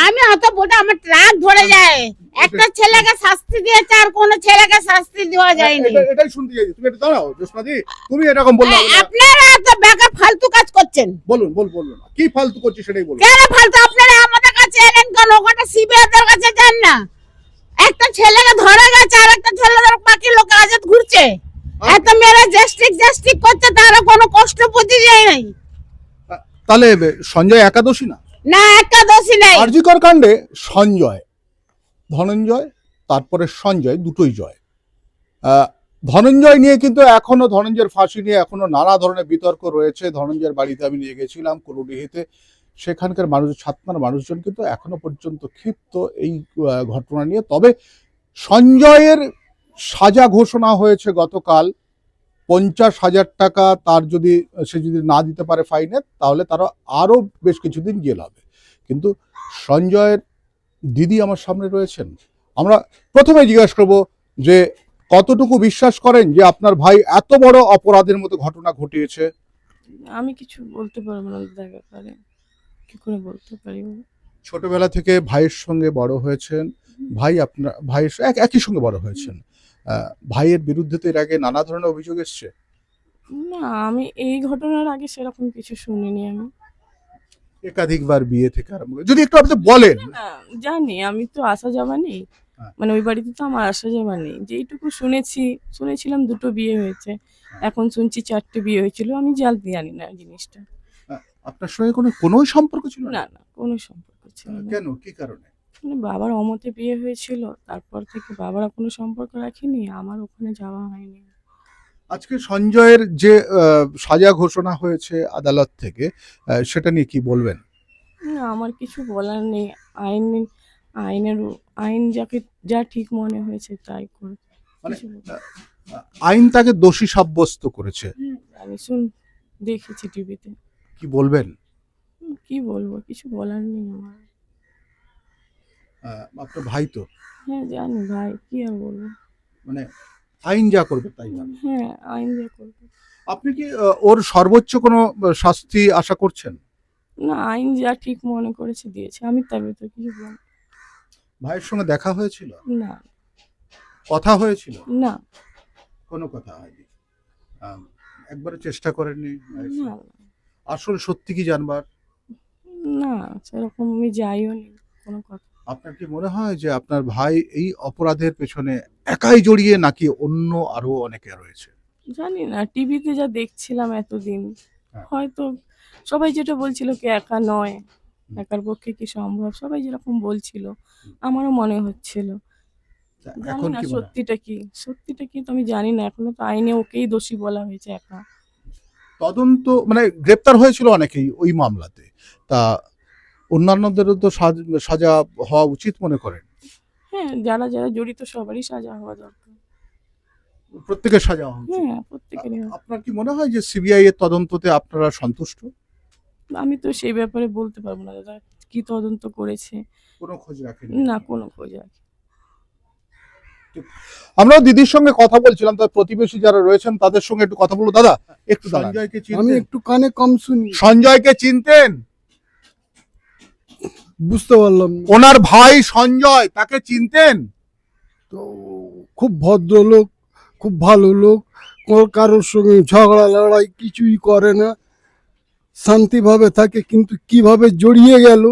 আমি অত বলতে আমার ট্রাক ধরে যায়। একটা ছেলেকে শাস্তি দিয়েছে আর কোন ছেলেকে শাস্তি দেওয়া যায়নি। এটাই শুনতে চাইছি। তুমি এটা দাঁড়াও জোসনাদি, তুমি এরকম বললে আপনারা তো বেকার ফালতু কাজ করছেন। বলুন বলুন কি ফালতু করছি সেটাই বলুন। কেন ফালতু? আপনারা আমাদের কাছে এলেন কেন? ওখানে সিবিআইদের কাছে যান না। একটা ছেলেকে ধরে গেছে আর একটা ছেলে বাকি লোক আজাদ ঘুরছে। এত মেরে জাস্টিক করছে, তারা কোনো কষ্ট বুঝে যায় নাই। তাহলে সঞ্জয় একাদশী না? না, একাদশী নাই। আরজিকর কাণ্ডে সঞ্জয়, ধনঞ্জয়, তারপরে সঞ্জয়, দুটোই জয়। ধনঞ্জয় নিয়ে কিন্তু এখনো, ধনঞ্জয়ের ফাঁসি নিয়ে এখনো নানা ধরনের বিতর্ক রয়েছে। ধনঞ্জয়ের বাড়িতে আমি নিয়ে গেছিলাম কুলুডিহিতে, সেখানকার মানুষ, ছাতনার মানুষজন কিন্তু এখনো পর্যন্ত ক্ষিপ্ত এই ঘটনা নিয়ে। তবে সঞ্জয়ের সাজা ঘোষণা হয়েছে গতকাল, 50,000 টাকা তার যদি সে যদি না দিতে পারে ফাইনের, তাহলে তারা আরও বেশ কিছুদিন জেল হবে। কিন্তু সঞ্জয়ের দিদি আমার সামনে রয়েছেন, আমরা প্রথমে জিজ্ঞাসা করব যে কতটুকু বিশ্বাস করেন যে আপনার ভাই এত বড় অপরাধের মতো ঘটনা ঘটিয়েছে? আমি কিছু বলতে পারবো না তার ব্যাপারে, কি করে বলতে পারি? ছোটবেলা থেকে ভাইয়ের সঙ্গে বড় হয়েছেন, ভাই আপনার ভাইয়ের একই সঙ্গে বড় হয়েছেন, ভাইয়ের বিরুদ্ধে তো এর আগে নানা ধরনের অভিযোগ এসছে। না, আমি এই ঘটনার আগে সেরকম কিছু শুনিনি। আমি একাধিকবার বিয়ে থেকে আরম্ভ করে যদি একটু আপনি বলেন। জানি, আমি তো আসা যাওয়া নেই, মানে ওই বাড়িতে তো আমার আসা যাওয়া নেই। যেইটুকু শুনেছিলাম 2টো বিয়ে হয়েছে, এখন শুনছি 4টে বিয়ে হয়েছিল। আমি জানতে জানি না জিনিসটা। আপনার সঙ্গে কোনো সম্পর্ক ছিল না? না, কোনো সম্পর্ক ছিল না। কেন, কি কারণে? মানে বাবার অমতে বিয়ে হয়েছিল, তারপর থেকে বাবারা কোনো সম্পর্ক রাখেনি, আমার ওখানে যাওয়া হয়নি। আজকে সঞ্জয়ের যে সাজা ঘোষণা হয়েছে আদালত থেকে, সেটা নিয়ে কি বলবেন? না, আমার কিছু বলার নেই। আইন যাকে যা ঠিক মনে হয়েছে তাই করে। মানে আইন তাকে দোষী সাব্যস্ত করেছে। আমি দেখেছি টিভিতে। কি বলবেন? কি বলবো, কিছু বলার নেই আমার। আপনার ভাই তো? হ্যাঁ জানি, ভাই, কি আর বলবো। মানে আইন যা করবে তাই হবে। হ্যাঁ, আইন যা করবে। আপনি কি ওর সর্বোচ্চ কোনো শাস্তি আশা করছেন? না, আইন যা ঠিক মনে করেছে দিয়েছে, আমি তার ভেতর কিছু বলবো। ভাইয়ের সঙ্গে দেখা হয়েছিল? না। কথা হয়েছিল? না। কোনো কথা হয়নি? একবারও চেষ্টা করেননি? না। আসলে সত্যি কি জানবার? না, সেরকম আমি যাইও নি কোনো কথা। আপনার কি মনে হয় যে আপনার ভাই এই অপরাধের পেছনে একাই জড়িয়ে, নাকি অন্য আরো অনেকে রয়েছে? জানি না, টিভিতে যা দেখছিলাম এতদিন, হয়তো সবাই যেটা বলছিল কি একা নয়, একার পক্ষে কি সম্ভব, সবাই যেরকম বলছিল আমারও মনে হচ্ছিল। জানি না সত্যিটা কি তো আমি জানি না। এখনো তো আইনে ওকেই দোষী বলা হয়েছে একা। তদন্ত মানে গ্রেপ্তার হয়েছিল অনেকেই ওই মামলাতে, তা অন্যান্যদেরও তো সাজা হওয়া উচিত মনে করেন? হ্যাঁ, যারা যারা জড়িত সবারই সাজা হওয়া দরকার। প্রত্যেকের সাজা হওয়া উচিত। হ্যাঁ, প্রত্যেকেরই। আপনার কি মনে হয় যে সিবিআই এর তদন্ততে আপনারা সন্তুষ্ট? আমি তো সেই ব্যাপারে বলতে পারবো না দাদা, কি তদন্ত করেছে। কোনো খোঁজ রাখেন না, কোনো খোঁজ রাখি। আমরাও দিদির সঙ্গে কথা বলছিলাম, তার প্রতিবেশী যারা রয়েছেন তাদের সঙ্গে একটু কথা বলবো। দাদা একটু সঞ্জয়কে চিনতেন? আমি একটু কানে কম শুনি। সঞ্জয়কে চিনতেন? বুঝতে পারলাম না। ওনার ভাই সঞ্জয়, তাকে চিনতেন? তো খুব ভদ্রলোক, খুব ভালো লোক, কারোর সঙ্গে ঝগড়া লড়াই কিছুই করে না, শান্তিভাবে থাকে। কিন্তু কিভাবে জড়িয়ে গেল,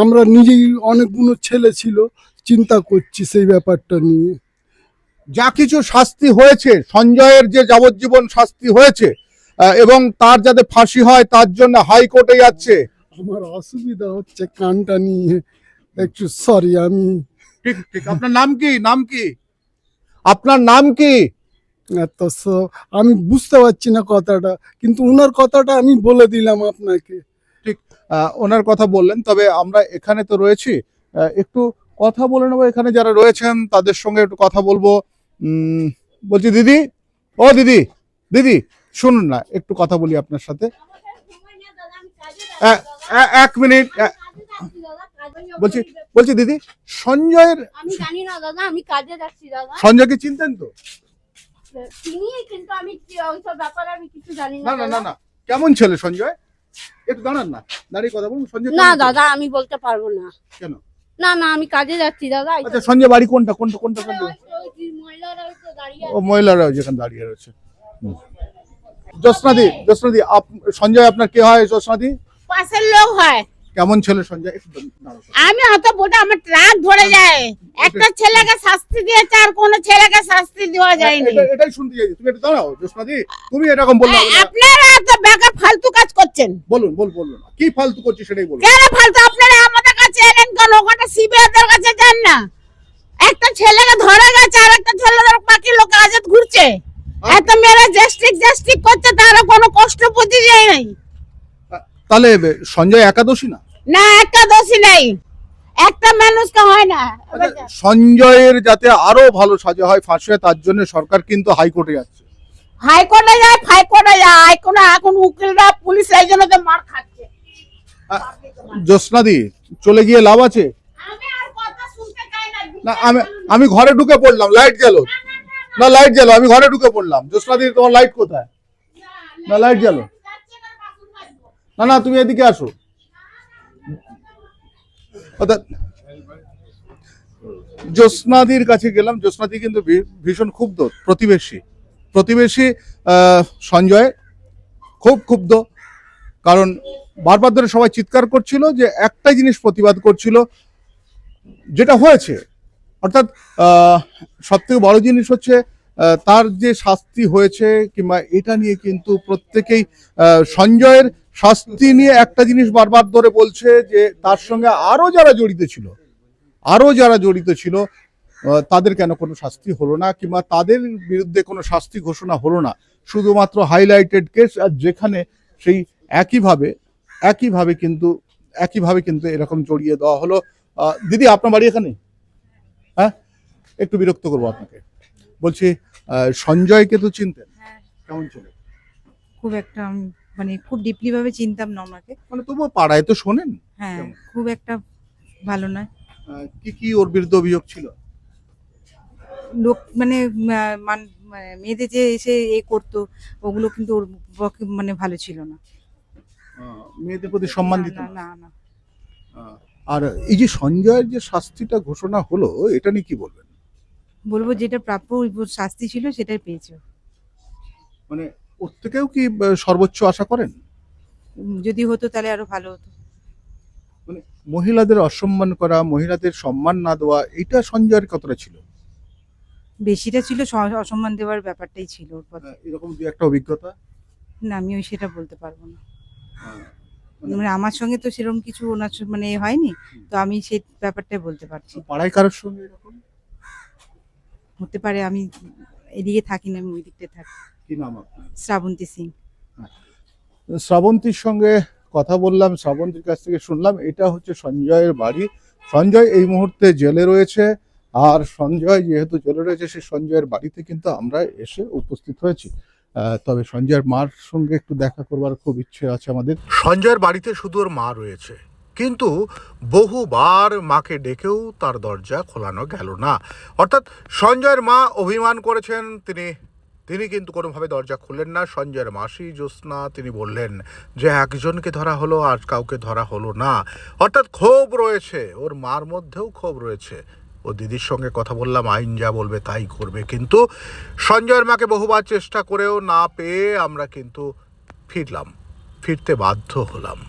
আমরা নিজেই, অনেকগুলো ছেলে ছিল, চিন্তা করছি সেই ব্যাপারটা নিয়ে। যা কিছু শাস্তি হয়েছে, সঞ্জয়ের যে যাবজ্জীবন শাস্তি হয়েছে এবং তার যাতে ফাঁসি হয় তার জন্য হাইকোর্টে যাচ্ছে। আমার অসুবিধা হচ্ছে কানটা নিয়ে, একটু সরি। আমি ঠিক আপনার নাম কি? আপনার নাম কি? আমি বুঝতে পারছি না কথাটা, কিন্তু উনার কথাটা আমি বলে দিলাম আপনাকে। ঠিক, ওনার কথা বললেন। তবে আমরা এখানে তো রয়েছি, একটু কথা বলে নেবো। এখানে যারা রয়েছেন তাদের সঙ্গে একটু কথা বলবো। বলছি দিদি, ও দিদি শুনুন না, একটু কথা বলি আপনার সাথে। 1 মিনিট। বলছি দিদি, সঞ্জয়ের, আমি জানি না দাদা, আমি কাজে যাচ্ছি দাদা। সঞ্জয়কে চিনতেন তো? চিনি, কিন্তু আমি ওইসব ব্যাপারে আমি কিছু জানি না। কেমন ছেলে সঞ্জয়? একটু দাঁড়ান না, দাঁড়িয়ে কথা বলুন। সঞ্জয় না কেমন ছিল? দাদা আমি বলতে পারবো না। কেন? না না আমি কাজে যাচ্ছি দাদা। আচ্ছা, সঞ্জয় বাড়ি কোনটা কোনটা কোনটা কোনটা? ও মহিলারা যেখানে দাঁড়িয়ে রয়েছে। জ্যোৎস্নাদি, সঞ্জয় আপনার কে হয়? জ্যোৎস্নাদি পাশের লোক হয়। কেমন ছেলে সঞ্জয়? একটু দাঁড়াও। আমি হয়তো বোটা আমার ট্রাক ধরে যায়, একটা ছেলেকে শাস্তি দিয়েছে আর কোন ছেলেকে শাস্তি দেওয়া যায়নি। এটাই শুনতে চাইছি। তুমি একটু দাঁড়াও জ্যোৎস্নাদি, তুমি এরকম বললে হবে না। আপনারা তো বেকার ফালতু কাজ করছেন। বলুন বলুন কি ফালতু করছি সেটাই বলুন। কেন ফালতু? আপনারা আমাদের কাছে এলেন কেন? ওখানে সিবিআইদের কাছে যান না। একটা ছেলেকে ধরে গেছে আর একটা ছেলে বাকি লোক আজাদ ঘুরছে। এত মেরে জাস্টিক করছে, তারা কোনো কষ্ট বুঝি যায় নাই। তাহলে সঞ্জয় একাদশী না? না, একটা দোষী নেই, একটা মানুষকে হয় না। সঞ্জয়ের যাতে আরো ভালো সাজা হয়, ফাঁসি হয়, তার জন্য সরকার কিন্তু হাইকোর্টে যাচ্ছে। হাইকোর্টে যায়, হাইকোর্টে এখন উকিলরা পুলিশ এই জন্য তো মার খাচ্ছে। জ্যোৎস্নাদি চলে গিয়ে লাভ আছে? আমি আর কথা শুনতে চাই না। না, আমি ঘরে ঢুকে পড়লাম, লাইট জ্বালো না, লাইট জ্বালো। আমি ঘরে ঢুকে পড়লাম। জ্যোৎস্নাদি তোমার লাইট কোথায়? না, লাইট জ্বালো। না তুমি এদিকে আসো। জ্যোৎস্নাদির কাছে গেলাম। জ্যোৎস্নাদি কিন্তু ভীষণ ক্ষুব্ধ। প্রতিবেশী সঞ্জয় খুব ক্ষুব্ধ, কারণ বারবার ধরে সবাই চিৎকার করছিল যে একটাই জিনিস প্রতিবাদ করছিল, যেটা হয়েছে। অর্থাৎ সব থেকে বড় জিনিস হচ্ছে তার যে শাস্তি হয়েছে, কিংবা এটা নিয়ে কিন্তু প্রত্যেকেই সঞ্জয়ের শাস্তি নিয়ে একটা জিনিস বারবার ধরে বলছে যে তার সঙ্গে আরো যারা জড়িত ছিল তাদের কেন কোনো শাস্তি হলো না, কিংবা তাদের বিরুদ্ধে কোনো শাস্তি ঘোষণা হলো না। শুধুমাত্র হাইলাইটেড কেস, আর যেখানে সেই একইভাবে কিন্তু এরকম জড়িয়ে দেওয়া হলো। দিদি, আপনার বাড়ি এখানে? হ্যাঁ, একটু বিরক্ত করবো আপনাকে। বলছি, সঞ্জয়কে তো চিনতেন, কেমন ছিল? খুব একটা মানে খুব ডিপলি ভাবে চিনতাম না ওনাকে। মানে তবুও পাড়ায় তো শোনেন। হ্যাঁ, খুব একটা ভালো নয়। কি ওর বিরুদ্ধে অভিযোগ ছিল? লোক মানে মেয়েদের যে এসে করতো ওগুলো কিন্তু ওর পক্ষে মানে ভালো ছিল না। মেয়েদের প্রতি সম্মান দিত না না। না না। আর এই যে সঞ্জয়ের যে শাস্তিটা ঘোষণা হলো, এটা নিয়ে কি বলবেন? বলবো যেটা প্রাপ্য শাস্তি ছিল সেটাই পেয়েছে। মানে ওর থেকেও কি সর্বোচ্চ আশা করেন? যদি হতো তাহলে আরো ভালো হতো। মানে মহিলাদের অসম্মান করা, মহিলাদের সম্মান না দেওয়া, এটা সঞ্জয়ের কতটা ছিল? বেশিটা ছিল অসম্মান দেওয়ার ব্যাপারটাই ছিল ওর প্রতি। এরকম দু একটা অভিজ্ঞতা? না, আমি সেটা বলতে পারবো না। মানে আমার সঙ্গে তো সেরকম কিছু ওনার মানে হয়নি, তো আমি সেই ব্যাপারটাই বলতে পারছি। পাড়ায় কারোর সঙ্গে এরকম হতে পারে, আমি এদিকে থাকি না, আমি ওই দিকটা থাকি। কি নাম আপনার? শ্রাবন্তী সিং। শ্রাবন্তীর সঙ্গে কথা বললাম, শ্রাবন্তীর কাছ থেকে শুনলাম এটা হচ্ছে সঞ্জয়ের বাড়ি। সঞ্জয় এই মুহূর্তে জেলে রয়েছে, আর সঞ্জয় যেহেতু জেলে রয়েছে, সেই সঞ্জয়ের বাড়িতে কিন্তু আমরা এসে উপস্থিত হয়েছি। তবে সঞ্জয়ের মার সঙ্গে একটু দেখা করবার খুব ইচ্ছে আছে আমাদের। সঞ্জয়ের বাড়িতে শুধু ওর মা রয়েছে, কিন্তু বহুবার মাকে ডেকেও তার দরজা খোলানো গেল না। অর্থাৎ সঞ্জয়ের মা অভিমান করেছেন, তিনি কিন্তু কোনোভাবে দরজা খুললেন না। সঞ্জয়ের মাসি জ্যোৎস্না তিনি বললেন যে একজনকে ধরা হলো আর কাউকে ধরা হলো না। অর্থাৎ ক্ষোভ রয়েছে, ওর মার মধ্যেও ক্ষোভ রয়েছে। ও দিদির সঙ্গে কথা বললাম, আইন যা বলবে তাই করবে, কিন্তু সঞ্জয়ের মাকে বহুবার চেষ্টা করেও না পেয়ে আমরা কিন্তু ফিরতে বাধ্য হলাম।